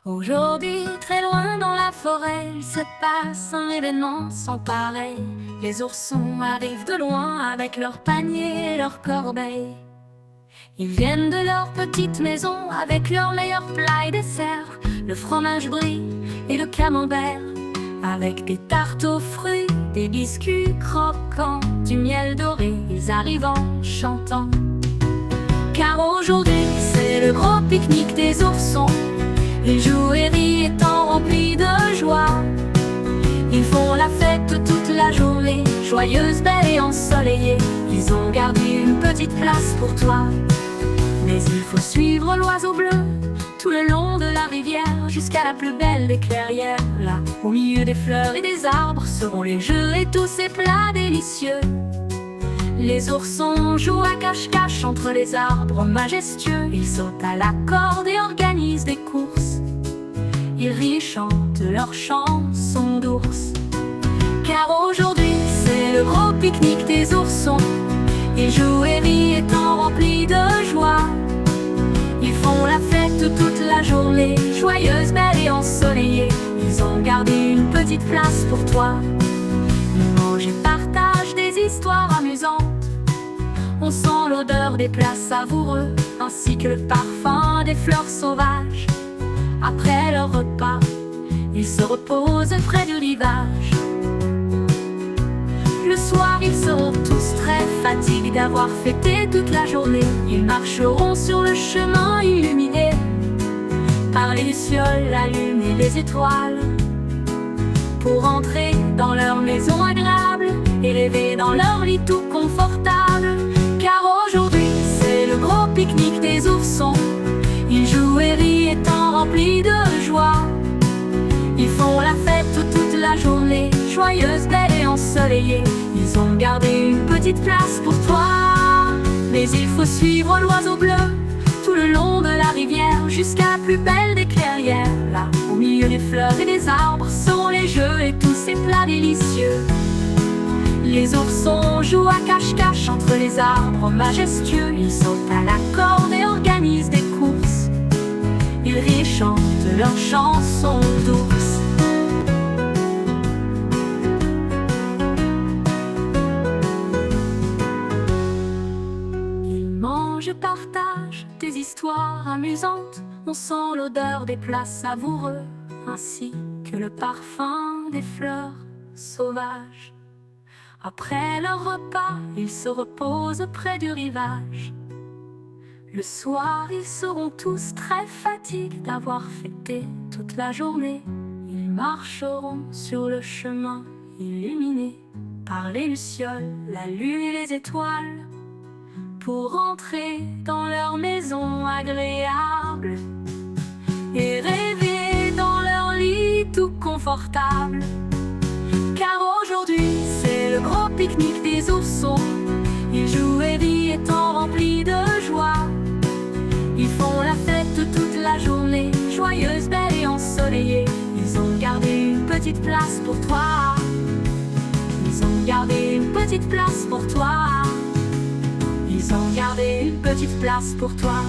Aujourd'hui, très loin dans la forêt, il se passe un événement sans pareil. Les oursons arrivent de loin avec leurs paniers et leurs corbeilles. Ils viennent de leur petite maison avec leurs meilleurs plats et desserts, le fromage brie et le camembert, avec des tartes aux fruits, des biscuits croquants, du miel doré. Ils arrivent en chantant. Car aujourd'hui, c'est le gros pique-nique des oursons. Ils jouent et rient étant remplis de joie. Ils font la fête toute la journée, joyeuse, belle et ensoleillée. Ils ont gardé une petite place pour toi. Mais il faut suivre l'oiseau bleu tout le long de la rivière, jusqu'à la plus belle des clairières. Là, au milieu des fleurs et des arbres, seront les jeux et tous ces plats délicieux. Les oursons jouent à cache-cache entre les arbres majestueux. Ils sautent à la corde et organisent des courses. Ils rient et chantent leurs chansons d'ours. Car aujourd'hui, c'est le gros pique-nique des oursons. Ils jouent et rient étant remplis de joie. Ils font la fête toute la journée, joyeuse, belle et ensoleillée. Ils ont gardé une petite place pour toi. Ils mangent et partagent des histoires amusantes. On sent l'odeur des plats savoureux, ainsi que le parfum des fleurs sauvages. Après leur repas, ils se reposent près du rivage. Le soir, ils seront tous très fatigués d'avoir fêté toute la journée. Ils marcheront sur le chemin illuminé par les lucioles, la lune et les étoiles, pour entrer dans leur maison agréable et rêver dans leur lit tout confortable. Car aujourd'hui, c'est le gros pique-nique des oursons. Ils jouent et rient étant remplis de joie. Ils font la fête toute la journée, joyeuse, belle et ensoleillée. Ils ont gardé une petite place pour toi. Mais il faut suivre l'oiseau bleu tout le long de la rivière, jusqu'à la plus belle des clairières. Là, au milieu des fleurs et des arbres, seront les jeux et tous ces plats délicieux. Les oursons jouent à cache-cache entre les arbres majestueux. Ils sautent à la corde et organisent des courses. Ils rient et chantent leurs chansons d'ours. Ils mangent et partagent des histoires amusantes. On sent l'odeur des plats savoureux, ainsi que le parfum des fleurs sauvages. Après leur repas, ils se reposent près du rivage. Le soir, ils seront tous très fatigués d'avoir fêté toute la journée. Ils marcheront sur le chemin illuminé par les lucioles, la lune et les étoiles, pour entrer dans leur maison agréable et rêver dans leur lit tout confortable. Car aujourd'hui, c'est le gros pique-nique des oursons. Ils jouent et rient étant remplis de joie. Ils font la fête toute la journée, joyeuse, belle et ensoleillée. Ils ont gardé une petite place pour toi. Ils ont gardé une petite place pour toi. Ils ont gardé une petite place pour toi.